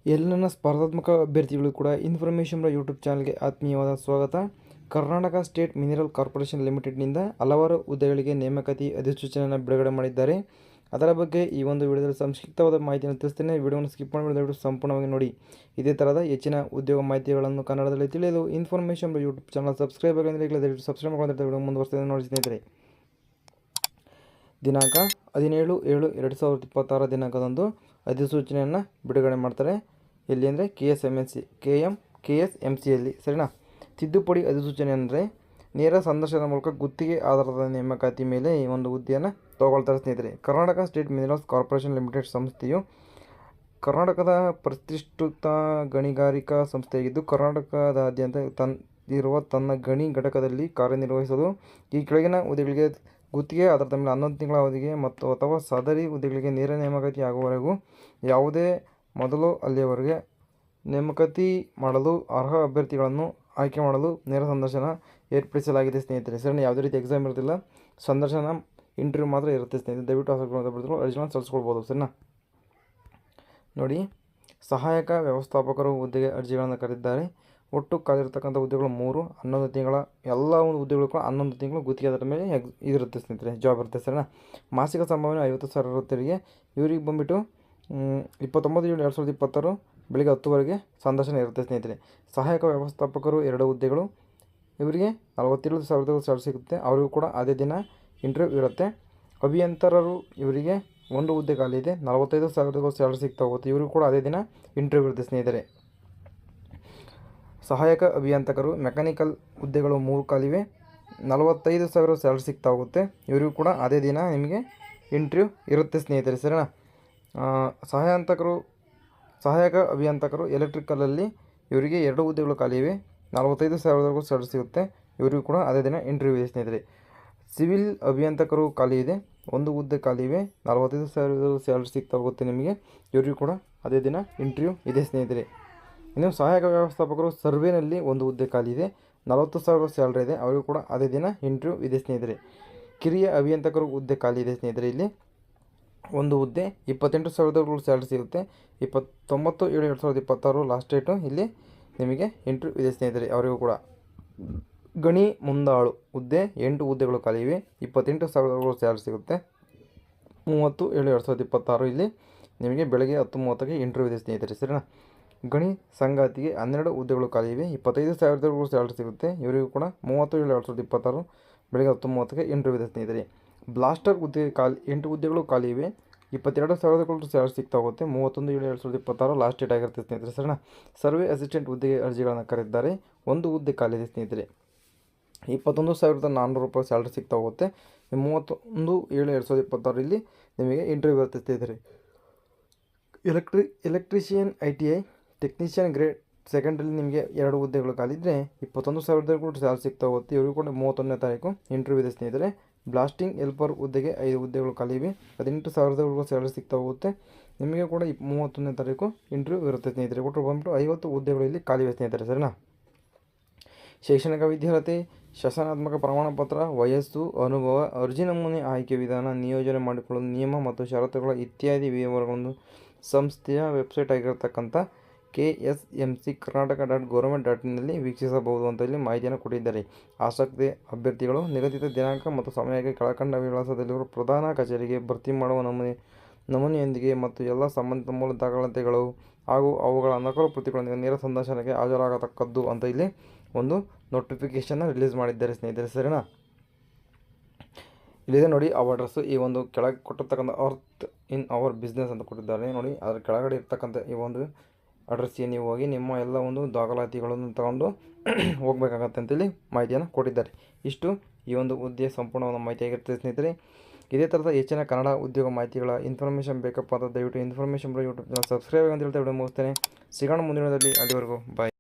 ಎಲ್ಲ ಸ್ಪರ್ಧಾತ್ಮಕ ಅಭ್ಯರ್ಥಿಗಳು ಕೂಡ ಇನ್ಫಾರ್ಮೇಷನ್ ಯೂಟ್ಯೂಬ್ ಚಾನಲ್ಗೆ ಆತ್ಮೀಯವಾದ ಸ್ವಾಗತ. ಕರ್ನಾಟಕ ಸ್ಟೇಟ್ ಮಿನರಲ್ ಕಾರ್ಪೊರೇಷನ್ ಲಿಮಿಟೆಡ್ನಿಂದ ಹಲವಾರು ಹುದ್ದೆಗಳಿಗೆ ನೇಮಕಾತಿ ಅಧಿಸೂಚನೆಯನ್ನು ಬಿಡುಗಡೆ ಮಾಡಿದ್ದಾರೆ. ಅದರ ಬಗ್ಗೆ ಈ ಒಂದು ವಿಡಿಯೋದಲ್ಲಿ ಸಂಕ್ಷಿಪ್ತವಾದ ಮಾಹಿತಿಯನ್ನು ತಿಳಿಸ್ತೇನೆ. ವಿಡಿಯೋವನ್ನು ಸ್ಕಿಪ್ ಮಾಡಿ ಸಂಪೂರ್ಣವಾಗಿ ನೋಡಿ. ಇದೇ ಥರದ ಹೆಚ್ಚಿನ ಉದ್ಯೋಗ ಮಾಹಿತಿಗಳನ್ನು ಕನ್ನಡದಲ್ಲಿ ತಿಳಿಯಲು ಇನ್ಫಾರ್ಮೇಷನ್ ಯೂಟ್ಯೂಬ್ ಚಾನಲ್ ಸಬ್ಸ್ಕ್ರೈಬ್ ಆಗಿಲ್ಲ ದಯವಿಟ್ಟು ಸಬ್ಸ್ಕ್ರೈಬ್ ಮಾಡಿದ್ರೆ ವಿಡಿಯೋ ಮುಂದುವರಿಸ್ತೇನೆ ನೋಡಿ ಸ್ನೇಹಿತರೆ. ದಿನಾಂಕ 17/7/2026 ದಿನಾಂಕದಂದು ಅಧಿಸೂಚನೆಯನ್ನು ಬಿಡುಗಡೆ ಮಾಡ್ತಾರೆ. ಎಲ್ಲಿ ಅಂದರೆ KSMCಯಲ್ಲಿ ಸರಿನಾ. ತಿದ್ದುಪಡಿ ಅಧಿಸೂಚನೆ ಅಂದರೆ ನೇರ ಸಂದರ್ಶನದ ಮೂಲಕ ಗುತ್ತಿಗೆ ಆಧಾರದ ನೇಮಕಾತಿ ಮೇಲೆ ಈ ಒಂದು ಹುದ್ದೆಯನ್ನು ತಗೊಳ್ತಾರೆ ಸ್ನೇಹಿತರೆ. Karnataka state minerals corporation limited ಸಂಸ್ಥೆಯು ಕರ್ನಾಟಕದ ಪ್ರತಿಷ್ಠಿತ ಗಣಿಗಾರಿಕಾ ಸಂಸ್ಥೆಯಾಗಿದ್ದು, ಕರ್ನಾಟಕದಾದ್ಯಂತ ಇರುವ ತನ್ನ ಗಣಿ ಘಟಕದಲ್ಲಿ ಕಾರ್ಯನಿರ್ವಹಿಸಲು ಈ ಕೆಳಗಿನ ಹುದ್ದೆಗಳಿಗೆ ಗುತ್ತಿಗೆ ಆಧಾರದ ಮೇಲೆ 11 ತಿಂಗಳ ಅವಧಿಗೆ ಅಥವಾ ಸದರಿ ಹುದ್ದೆಗಳಿಗೆ ನೇರ ನೇಮಕಾತಿ ಆಗುವವರೆಗೂ ಯಾವುದೇ ಮೊದಲು ಅಲ್ಲಿಯವರೆಗೆ ನೇಮಕಾತಿ ಮಾಡಲು ಅರ್ಹ ಅಭ್ಯರ್ಥಿಗಳನ್ನು ಆಯ್ಕೆ ಮಾಡಲು ನೇರ ಸಂದರ್ಶನ ಏರ್ಪಡಿಸಲಾಗಿದೆ ಸ್ನೇಹಿತರೆ. ಸರಿ, ಯಾವುದೇ ರೀತಿ ಎಕ್ಸಾಮ್ ಇರೋದಿಲ್ಲ, ಸಂದರ್ಶನ ಇಂಟರ್ವ್ಯೂ ಮಾತ್ರ ಇರುತ್ತೆ ಸ್ನೇಹಿತರೆ. ದಯವಿಟ್ಟು ಆಸಕ್ತಿ ಅರ್ಜಿಗಳನ್ನು ಸಲ್ಲಿಸ್ಕೊಳ್ಬೋದು ಸರಿನಾ. ನೋಡಿ, ಸಹಾಯಕ ವ್ಯವಸ್ಥಾಪಕರು ಹುದ್ದೆಗೆ ಅರ್ಜಿಗಳನ್ನು ಕರೆದಿದ್ದಾರೆ. ಒಟ್ಟು ಕಾಲಿರ್ತಕ್ಕಂಥ ಹುದ್ದೆಗಳು 3, 11 ತಿಂಗಳ ಎಲ್ಲ ಒಂದು ಹುದ್ದೆಗಳು ಕೂಡ 11 ತಿಂಗಳು ಗುತ್ತಿಗೆ ಅದರ ಮೇಲೆ ಇದಿರುತ್ತೆ ಸ್ನೇಹಿತರೆ, ಜಾಬ್ ಇರುತ್ತೆ ಸರಿನಾ. ಮಾಸಿಕ ಸಂಭಾವನೆ 50,000 ಇರುತ್ತೆ. ಇವರಿಗೆ ಬಂದುಬಿಟ್ಟು 29/7/2026 ಬೆಳಿಗ್ಗೆ 10 ಸಂದರ್ಶನ ಇರುತ್ತೆ ಸ್ನೇಹಿತರೆ. ಸಹಾಯಕ ವ್ಯವಸ್ಥಾಪಕರು 2 ಹುದ್ದೆಗಳು, ಇವರಿಗೆ 47,000 ಸ್ಯಾಲರಿ ಸಿಗುತ್ತೆ. ಅವರಿಗೂ ಕೂಡ ಅದೇ ದಿನ ಇಂಟರ್ವ್ಯೂ ಇರುತ್ತೆ. ಅಭಿಯಂತರರು ಇವರಿಗೆ 1 ಹುದ್ದೆ ಖಾಲಿ ಇದೆ, 45,000 ಸ್ಯಾಲರಿ ಸಿಗ್ತಾ ಹೋಗುತ್ತೆ. ಇವರಿಗೂ ಕೂಡ ಅದೇ ದಿನ ಇಂಟರ್ವ್ಯೂ ಇರುತ್ತೆ ಸ್ನೇಹಿತರೆ. ಸಹಾಯಕ ಅಭಿಯಂತಕರು ಮೆಕ್ಯಾನಿಕಲ್ ಹುದ್ದೆಗಳು 3 ಖಾಲಿವೆ, 45,000 ಸ್ಯಾಲರಿ ಸಿಗ್ತಾ ಹೋಗುತ್ತೆ. ಇವರಿಗೂ ಕೂಡ ಅದೇ ದಿನ ನಿಮಗೆ ಇಂಟರ್ವ್ಯೂ ಇರುತ್ತೆ ಸ್ನೇಹಿತರೆ ಸರಿನಾ. ಸಹಾಯಕ ಅಭಿಯಂತಕರು ಎಲೆಕ್ಟ್ರಿಕಲಲ್ಲಿ ಇವರಿಗೆ 2 ಹುದ್ದೆಗಳು ಖಾಲಿವೆ, 45,000 ಸ್ಯಾಲರಿ ಸಿಗುತ್ತೆ. ಇವರಿಗೂ ಕೂಡ ಅದೇ ದಿನ ಇಂಟರ್ವ್ಯೂ ಇದೆ ಸ್ನೇಹಿತರೆ. ಸಿವಿಲ್ ಅಭಿಯಂತಕರು ಖಾಲಿ ಇದೆ, 1 ಹುದ್ದೆ ಖಾಲಿ ಇವೆ, 45,000 ಸ್ಯಾಲರಿ ಸಿಗ್ತಾ ಹೋಗುತ್ತೆ ನಿಮಗೆ. ಇವರಿಗೂ ಕೂಡ ಅದೇ ದಿನ ಇಂಟರ್ವ್ಯೂ ಇದೆ ಸ್ನೇಹಿತರೆ. ಇನ್ನು ಸಹಾಯಕ ವ್ಯವಸ್ಥಾಪಕರು ಸರ್ವೇನಲ್ಲಿ 1 ಹುದ್ದೆ ಖಾಲಿ ಇದೆ, 40,000 ಸ್ಯಾಲರಿ ಇದೆ. ಅವರಿಗೂ ಕೂಡ ಅದೇ ದಿನ ಇಂಟರ್ವ್ಯೂ ಇದೆ ಸ್ನೇಹಿತರೆ. ಕಿರಿಯ ಅಭಿಯಂತಕರು ಹುದ್ದೆ ಖಾಲಿ ಇದೆ ಸ್ನೇಹಿತರೆ. ಇಲ್ಲಿ 1 ಹುದ್ದೆ 28,000 ಸ್ಯಾಲರಿ ಸಿಗುತ್ತೆ. 29/7/2026 ಲಾಸ್ಟ್ ಡೇಟು. ಇಲ್ಲಿ ನಿಮಗೆ ಇಂಟರ್ವ್ಯೂ ಇದೆ ಸ್ನೇಹಿತರೆ. ಅವರಿಗೂ ಕೂಡ ಗಣಿ ಮುಂದಾಳು ಹುದ್ದೆ 8 ಹುದ್ದೆಗಳು ಖಾಲಿ ಇವೆ, 28,000 ಸ್ಯಾಲರಿ ಸಿಗುತ್ತೆ. 30/7/2026 ಇಲ್ಲಿ ನಿಮಗೆ ಬೆಳಗ್ಗೆ 10:30ಕ್ಕೆ ಇಂಟರ್ವ್ಯೂ ಇದೆ ಸ್ನೇಹಿತರೆ ಸರಿನಾ. ಗಣಿ ಸಂಗಾತಿಗೆ 12 ಹುದ್ದೆಗಳು ಖಾಲಿ ಇವೆ, 25,000 ಸ್ಯಾಲರಿ ಸಿಗುತ್ತೆ. ಇವರಿಗೂ ಕೂಡ 30/7/2026 ಬೆಳಗ್ಗೆ 10:30ಕ್ಕೆ ಇಂಟರ್ವ್ಯೂ ಇದೆ ಸ್ನೇಹಿತರೆ. ಬ್ಲಾಸ್ಟರ್ ಹುದ್ದೆ 8 ಹುದ್ದೆಗಳು ಖಾಲಿ ಇವೆ, 22,000 ಸ್ಯಾಲರಿ ಸಿಗ್ತಾ ಹೋಗುತ್ತೆ. 31/7/2026 ಲಾಸ್ಟ್ ಡೇಟ್ ಆಗಿರುತ್ತೆ ಸ್ನೇಹಿತರೆ ಸರಿನಾ. ಸರ್ವೆ ಅಸಿಸ್ಟೆಂಟ್ ಹುದ್ದೆಗೆ ಅರ್ಜಿಗಳನ್ನು ಕರೆದಿದ್ದಾರೆ. 1 ಹುದ್ದೆ ಖಾಲಿ ಇದೆ ಸ್ನೇಹಿತರೆ. 21,400 ಸ್ಯಾಲರಿ ಸಿಗ್ತಾ ಹೋಗುತ್ತೆ. 31/7/2026 ಇಲ್ಲಿ ನಿಮಗೆ ಇಂಟರ್ವ್ಯೂ ಇರುತ್ತೆ ಸ್ನೇಹಿತರೆ. ಎಲೆಕ್ಟ್ರಿಷಿಯನ್ ITI ಟೆಕ್ನಿಷಿಯನ್ ಗ್ರೇಡ್ ಸೆಕೆಂಡ್ರಲ್ಲಿ ನಿಮಗೆ 2 ಹುದ್ದೆಗಳು ಖಾಲಿದ್ದರೆ 21,000 ಸ್ಯಾಲರಿ ಸಿಗ್ತಾ ಹೋಗುತ್ತೆ. ಇವರಿಗೂ ಕೂಡ 31ನೇ ತಾರೀಕು ಇಂಟರ್ವ್ಯೂ ಇದೆ ಸ್ನೇಹಿತರೆ. ಬ್ಲಾಸ್ಟಿಂಗ್ ಹೆಲ್ಪರ್ ಹುದ್ದೆಗೆ 5 ಹುದ್ದೆಗಳು ಖಾಲಿ ಇವೆ, 18,000 ಸ್ಯಾಲರಿ ಸಿಗ್ತಾ ಹೋಗುತ್ತೆ. ನಿಮಗೆ ಕೂಡ 31ನೇ ತಾರೀಕು ಇಂಟರ್ವ್ಯೂ ಇರುತ್ತೆ ಸ್ನೇಹಿತರೆ. ಒಟ್ಟು ಬಂದ್ಬಿಟ್ಟು 50 ಹುದ್ದೆಗಳು ಇಲ್ಲಿ ಖಾಲಿವೆ ಸ್ನೇಹಿತರೆ ಸರಿನಾ. ಶೈಕ್ಷಣಿಕ ವಿದ್ಯಾರ್ಹತೆ, ಶಾಸನಾತ್ಮಕ ಪ್ರಮಾಣಪತ್ರ, ವಯಸ್ಸು, ಅನುಭವ, ಅರ್ಜಿ ನಮೂನೆ, ಆಯ್ಕೆ ವಿಧಾನ, ನಿಯೋಜನೆ ಮಾಡಿಕೊಳ್ಳಲು ನಿಯಮ ಮತ್ತು ಷರತ್ತುಗಳ ಇತ್ಯಾದಿ ವಿವರಗಳನ್ನು ಸಂಸ್ಥೆಯ ವೆಬ್ಸೈಟ್ ಆಗಿರತಕ್ಕಂಥ KSMC karnataka.government.in ವೀಕ್ಷಿಸಬಹುದು ಅಂತ ಇಲ್ಲಿ ಮಾಹಿತಿಯನ್ನು ಕೊಟ್ಟಿದ್ದಾರೆ. ಆಸಕ್ತಿ ಅಭ್ಯರ್ಥಿಗಳು ನಿಗದಿತ ದಿನಾಂಕ ಮತ್ತು ಸಮಯಕ್ಕೆ ಕೆಳಕಂಡ ವಿಳಾಸದಲ್ಲಿರುವ ಪ್ರಧಾನ ಕಚೇರಿಗೆ ಭರ್ತಿ ಮಾಡುವ ನಮೂನೆಯೊಂದಿಗೆ ಮತ್ತು ಎಲ್ಲ ಸಂಬಂಧಿತ ಮೂಲ ದಾಖಲಾತಿಗಳು ಹಾಗೂ ಅವುಗಳ ನಕಲು ಪ್ರತಿಗಳೊಂದಿಗೆ ನೇರ ಸಂದರ್ಶನಕ್ಕೆ ಹಾಜರಾಗತಕ್ಕದ್ದು ಅಂತ ಇಲ್ಲಿ ಒಂದು ನೋಟಿಫಿಕೇಶನ್ ರಿಲೀಸ್ ಮಾಡಿದ್ದಾರೆ ಸ್ನೇಹಿತರೆ ಸರಿನಾ. ಇಲ್ಲಿದೆ ನೋಡಿ ಅವ ಅಡ್ರೆಸ್ಸು. ಈ ಒಂದು ಕೆಳಗೆ ಕೊಟ್ಟಿರ್ತಕ್ಕಂಥ ಅರ್ತ್ ಇನ್ ಅವರ್ ಬಿಸ್ನೆಸ್ ಅಂತ ಕೊಟ್ಟಿದ್ದಾರೆ ನೋಡಿ. ಅದರ ಕೆಳಗಡೆ ಇರ್ತಕ್ಕಂಥ ಈ ಒಂದು ಅಡ್ರೆಸ್ಸಿಗೆ ನೀವು ಹೋಗಿ ನಿಮ್ಮ ಎಲ್ಲ ಒಂದು ದಾಖಲಾತಿಗಳನ್ನು ತಗೊಂಡು ಹೋಗಬೇಕಾಗತ್ತೆ ಅಂತೇಳಿ ಮಾಹಿತಿಯನ್ನು ಕೊಟ್ಟಿದ್ದಾರೆ. ಇಷ್ಟು ಈ ಒಂದು ಹುದ್ದೆಯ ಸಂಪೂರ್ಣವಾದ ಮಾಹಿತಿ ಆಗಿರ್ತದೆ ಸ್ನೇಹಿತರೆ. ಇದೇ ಥರದ ಹೆಚ್ಚಿನ ಕನ್ನಡ ಉದ್ಯೋಗ ಮಾಹಿತಿಗಳ ಇನ್ಫಾರ್ಮೇಷನ್ ಬೇಕಪ್ಪ ಅಂತ ದಯವಿಟ್ಟು ಇನ್ಫಾರ್ಮೇಷನ್ ಯೂಟ್ಯೂಬ್ ಚಾನಲ್ ಸಬ್ಸ್ಕ್ರೈಬ್ ಅಂತ ಹೇಳ್ತಾ ವಿಡಿಯೋ ಮುಗಿಸ್ತೇನೆ. ಸಿಗೋಣ ಮುಂದಿನದಲ್ಲಿ. ಅಲ್ಲಿವರೆಗೂ ಬಾಯ್.